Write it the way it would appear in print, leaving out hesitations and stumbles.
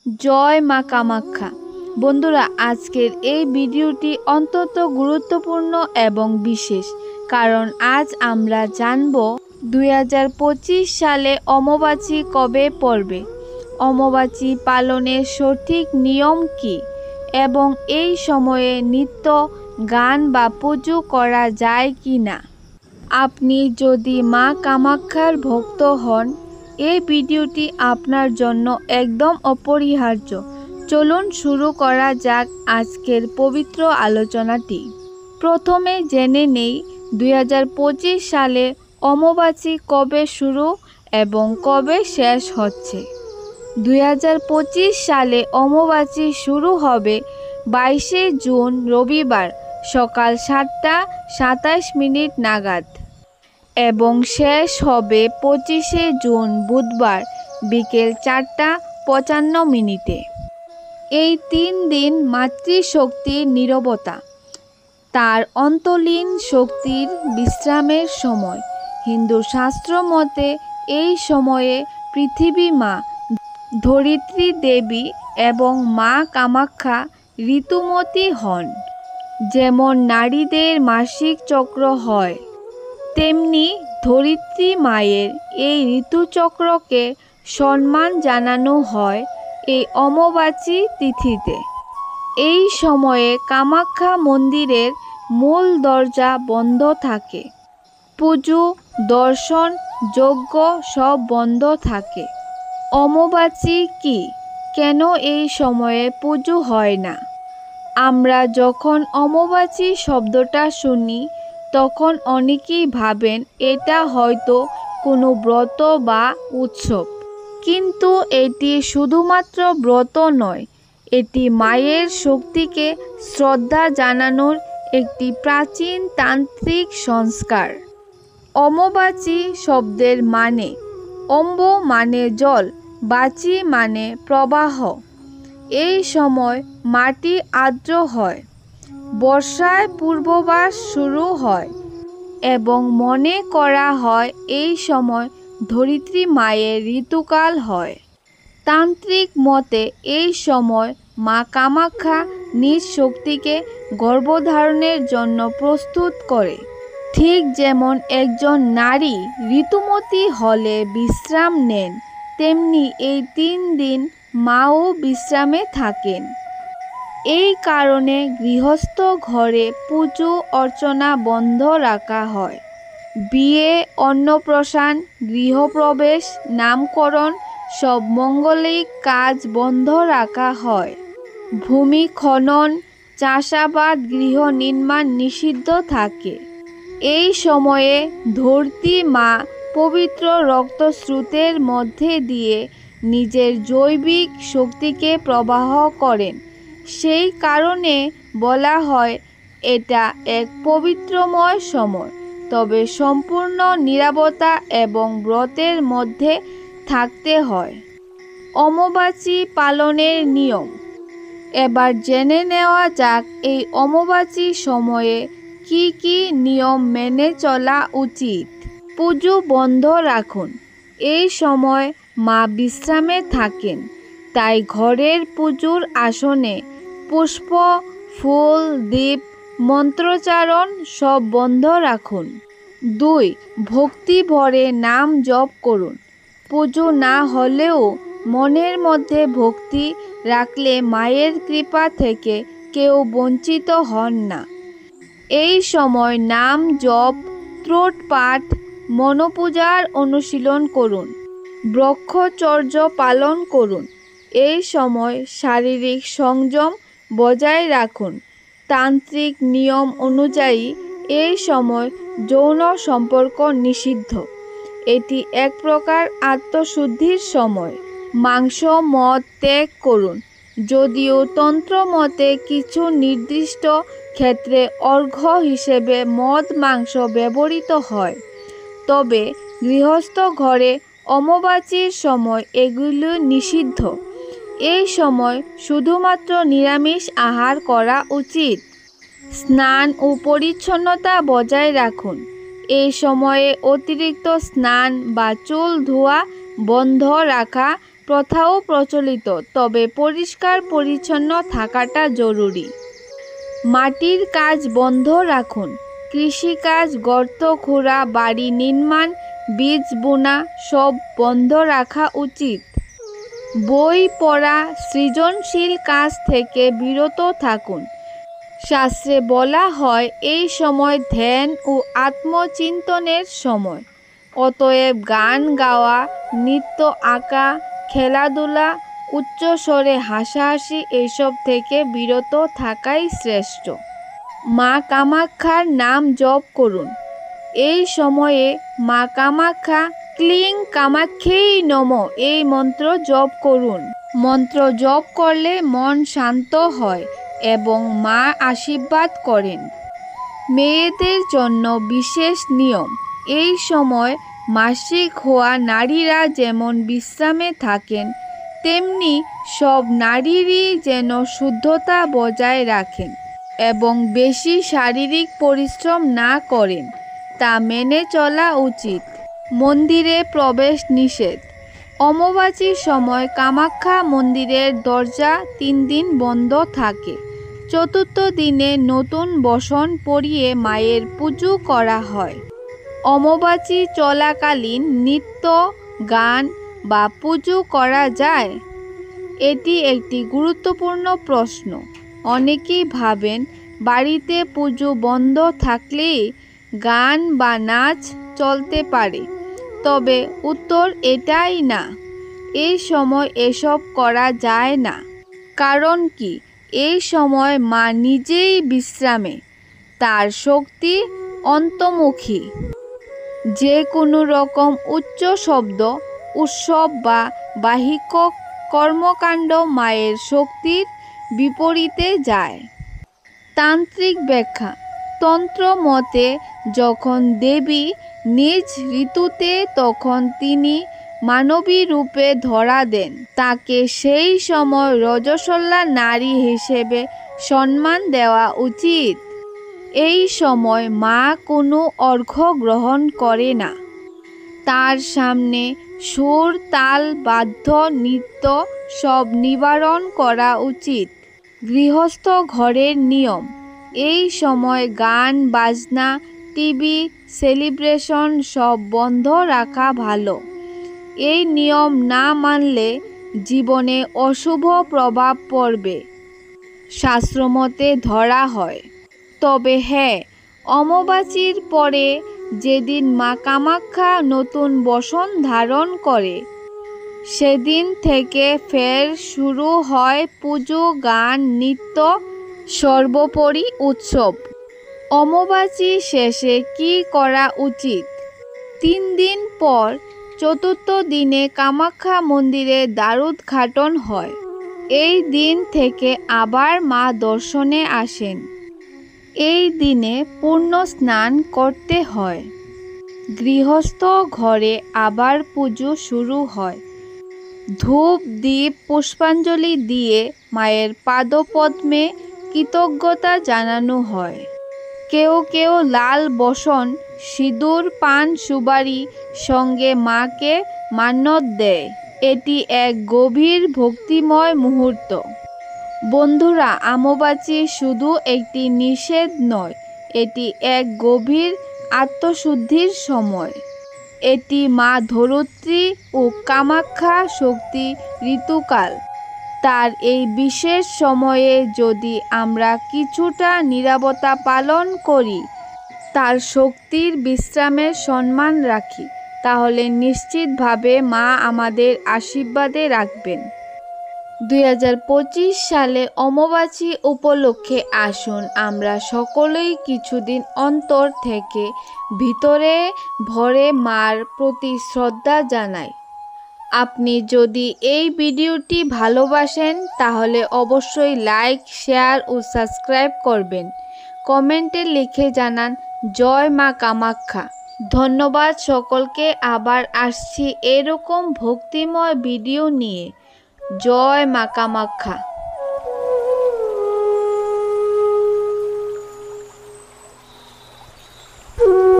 জয় মা কামাখ্যা। বন্ধুরা, আজকের এই ভিডিওটি অত্যন্ত গুরুত্বপূর্ণ এবং বিশেষ, কারণ আজ আমরা জানব 2025 সালে অমাবাসী কবে পড়বে, অমাবাসী পালনের সঠিক নিয়ম কী এবং এই সময়ে নিত্য গান বা পুজো করা যায় কি না। আপনি যদি মা কামাখ্যার ভক্ত হন, এই ভিডিওটি আপনার জন্য একদম অপরিহার্য। চলুন শুরু করা যাক আজকের পবিত্র আলোচনাটি। প্রথমে জেনে নেই 2025 সালে অমাবাসী কবে শুরু এবং কবে শেষ হচ্ছে। 2025 সালে অমাবাসী শুরু হবে 22শে জুন রবিবার সকাল 7টা 27 নাগাদ এবং শেষ হবে 25শে জুন বুধবার বিকেল 4টা 55। এই 3 দিন মাতৃশক্তির নীরবতা, তার অন্তলীন শক্তির বিশ্রামের সময়। হিন্দু শাস্ত্র মতে এই সময়ে পৃথিবী মা, ধরিত্রী দেবী এবং মা কামাখ্যা ঋতুমতী হন। যেমন নারীদের মাসিক চক্র হয়, তেমনি ধরিত্রী মায়ের এই ঋতুচক্রকে সম্মান জানানো হয় এই অমাবাসী তিথিতে। এই সময়ে কামাখ্যা মন্দিরের মূল দরজা বন্ধ থাকে, পুজো, দর্শন, যজ্ঞ সব বন্ধ থাকে। অমাবাসী কি, কেন এই সময়ে পুজো হয় না? আমরা যখন অমাবাসী শব্দটা শুনি তখন অনেকেই ভাবেন এটা হয়তো কোনো ব্রত বা উৎসব, কিন্তু এটি শুধুমাত্র ব্রত নয়, এটি মায়ের শক্তিকে শ্রদ্ধা জানানোর একটি প্রাচীন তান্ত্রিক সংস্কার। অমাবাসী শব্দের মানে, অম্ব মানে জল, বাচি মানে প্রবাহ। এই সময় মাটি আর্দ্র হয়, বর্ষায় পূর্বাভাস শুরু হয় এবং মনে করা হয় এই সময় ধরিত্রী মায়ের ঋতুকাল হয়। তান্ত্রিক মতে এই সময় মা কামাখ্যা নিজ শক্তিকে গর্ভধারণের জন্য প্রস্তুত করে। ঠিক যেমন একজন নারী ঋতুমতী হলে বিশ্রাম নেন, তেমনি এই 3 দিন মাও বিশ্রামে থাকেন। এই কারণে গৃহস্থ ঘরে পুজো অর্চনা বন্ধ রাখা হয়। বিয়ে, অন্নপ্রাশন, গৃহপ্রবেশ, নামকরণ সব মঙ্গলিক কাজ বন্ধ রাখা হয়। ভূমি খনন, চাষাবাদ, গৃহ নির্মাণ নিষিদ্ধ থাকে। এই সময়ে ধরতী মা পবিত্র রক্তস্রোতের মধ্যে দিয়ে নিজের জৈবিক শক্তিকে প্রবাহ করেন। সেই কারণে বলা হয় এটা এক পবিত্রময় সময়, তবে সম্পূর্ণ নীরবতা এবং ব্রতের মধ্যে থাকতে হয়। অমাবাসী পালনের নিয়ম। এবার জেনে নেওয়া যাক এই অমাবাসী সময়ে কি কি নিয়ম মেনে চলা উচিত। পুজো বন্ধ রাখুন। এই সময় মা বিশ্রামে থাকেন, তাই ঘরের পুজোর আসনে পুষ্প, ফুল, দীপ, মন্ত্রোচ্চারণ সব বন্ধ রাখুন। 2. ভক্তি ভরে নাম জপ করুন। পুজো না হলেও মনের মধ্যে ভক্তি রাখলে মায়ের কৃপা থেকে কেউ বঞ্চিত হন না। এই সময় নাম জপ, ত্রোট পাঠ, মনোপূজার অনুশীলন করুন। ব্রহ্মচর্য পালন করুন। এই সময় শারীরিক সংযম বজায় রাখুন। তান্ত্রিক নিয়ম অনুযায়ী এই সময় যৌন সম্পর্ক নিষিদ্ধ। এটি এক প্রকার আত্মশুদ্ধির সময়। মাংস, মদ ত্যাগ করুন। যদিও তন্ত্র মতে কিছু নির্দিষ্ট ক্ষেত্রে অর্ঘ্য হিসেবে মদ, মাংস ব্যবহৃত হয়, তবে গৃহস্থ ঘরে অমাবাসীর সময় এগুলো নিষিদ্ধ। এই সময় শুধুমাত্র নিরামিষ আহার করা উচিত। স্নান ও পরিচ্ছন্নতা বজায় রাখুন। এই সময়ে অতিরিক্ত স্নান বা চুল ধোয়া বন্ধ রাখা প্রথাও প্রচলিত, তবে পরিষ্কার পরিচ্ছন্ন থাকাটা জরুরি। মাটির কাজ বন্ধ রাখুন। কৃষিকাজ, গর্ত খোঁড়া, বাড়ি নির্মাণ, বীজ বোনা সব বন্ধ রাখা উচিত। বই পড়া, সৃজনশীল কাজ থেকে বিরত থাকুন। শাস্ত্রে বলা হয় এই সময় ধ্যান ও আত্মচিন্তনের সময়। অতএব গান গাওয়া, নৃত্য, আঁকা, খেলাধুলা, উচ্চস্বরে হাসাহাসি এসব থেকে বিরত থাকাই শ্রেষ্ঠ। মা কামাখ্যার নাম জপ করুন। এই সময়ে মা কামাখ্যা ক্লিং কামাখ্যাই নমঃ এই মন্ত্র জপ করুন। মন্ত্র জপ করলে মন শান্ত হয় এবং মা আশীর্বাদ করেন। মেয়েদের জন্য বিশেষ নিয়ম। এই সময় মাসিক হওয়া নারীরা যেমন বিশ্রামে থাকেন, তেমনি সব নারীরই যেন শুদ্ধতা বজায় রাখেন এবং বেশি শারীরিক পরিশ্রম না করেন, তা মেনে চলা উচিত। মন্দিরে প্রবেশ নিষেধ। অমাবাস্যার সময় কামাখ্যা মন্দিরের দরজা 3 দিন বন্ধ থাকে। চতুর্থ দিনে নতুন বসন পরিয়ে মায়ের পুজো করা হয়। অমাবাস্যা চলাকালীন নৃত্য, গান বা পুজো করা যায়? এটি একটি গুরুত্বপূর্ণ প্রশ্ন। অনেকেই ভাবেন বাড়িতে পুজো বন্ধ থাকলে গান বা নাচ চলতে পারে, তবে উত্তর এটাই না। এই সময় এসব করা যায় না। কারণ কি? এই সময় মা নিজেই বিশ্রামে, তার শক্তি অন্তর্মুখী। যে কোনো রকম উচ্চ শব্দ, উৎসব বা বাহিক কর্মকাণ্ড মায়ের শক্তির বিপরীতে যায়। তান্ত্রিক ব্যাখ্যা। তন্ত্র মতে যখন দেবী নিজ ঋতুতে, তখন তিনি মানবী রূপে ধরা দেন। তাকে সেই সময় রজস্বলা নারী হিসেবে সম্মান দেওয়া উচিত। এই সময় মা কোনো অর্ঘ্য গ্রহণ করে না। তার সামনে সুর, তাল, বাদ্য, নৃত্য সব নিবারণ করা উচিত। গৃহস্থ ঘরের নিয়ম। এই সময় গান বাজনা, টিভি, সেলিব্রেশন সব বন্ধ রাখা ভালো। এই নিয়ম না মানলে জীবনে অশুভ প্রভাব পড়বে, শাস্ত্রমতে ধরা হয়। তবে হ্যাঁ, অমাবাস্যার পরে যেদিন মা কামাখ্যা নতুন বসন ধারণ করে, সেদিন থেকে ফের শুরু হয় পুজো, গান, নৃত্য, সর্বোপরি উৎসব। অমাবাস্যা শেষে কি করা উচিত? 3 দিন পর চতুর্থ দিনে কামাখ্যা মন্দিরে দ্বারোদ্ঘাটন হয়। এই দিন থেকে আবার মা দর্শনে আসেন। এই দিনে পূর্ণ স্নান করতে হয়। গৃহস্থ ঘরে আবার পুজো শুরু হয়। ধূপ, দীপ, পুষ্পাঞ্জলি দিয়ে মায়ের পাদপদ্মে কৃতজ্ঞতা জানানো হয়। কেউ কেউ লাল বসন, সিঁদুর, পান, সুপারি সঙ্গে মাকে মান্যত দেয়। এটি এক গভীর ভক্তিময় মুহূর্ত। বন্ধুরা, অমাবাস্যা শুধু একটি নিষেধ নয়, এটি এক গভীর আত্মশুদ্ধির সময়। এটি মা ধরিত্রী ও কামাখ্যা শক্তি ঋতুকাল। তার এই বিশেষ সময়ে যদি আমরা কিছুটা নীরবতা পালন করি, তার শক্তির বিশ্রামের সম্মান রাখি, তাহলে নিশ্চিতভাবে মা আমাদের আশীর্বাদে রাখবেন। 2025 সালে অমাবাস্যা উপলক্ষে আসুন আমরা সকলেই কিছুদিন অন্তর থেকে ভিতরে ভরে মার প্রতি শ্রদ্ধা জানাই। আপনি যদি এই ভিডিওটি ভালোবাসেন তাহলে অবশ্যই লাইক, শেয়ার ও সাবস্ক্রাইব করবেন। কমেন্টে লিখে জানান জয় মা কামাখ্যা। ধন্যবাদ সকলকে। আবার আসছি এরকম ভক্তিময় ভিডিও নিয়ে। জয় মা কামাখ্যা।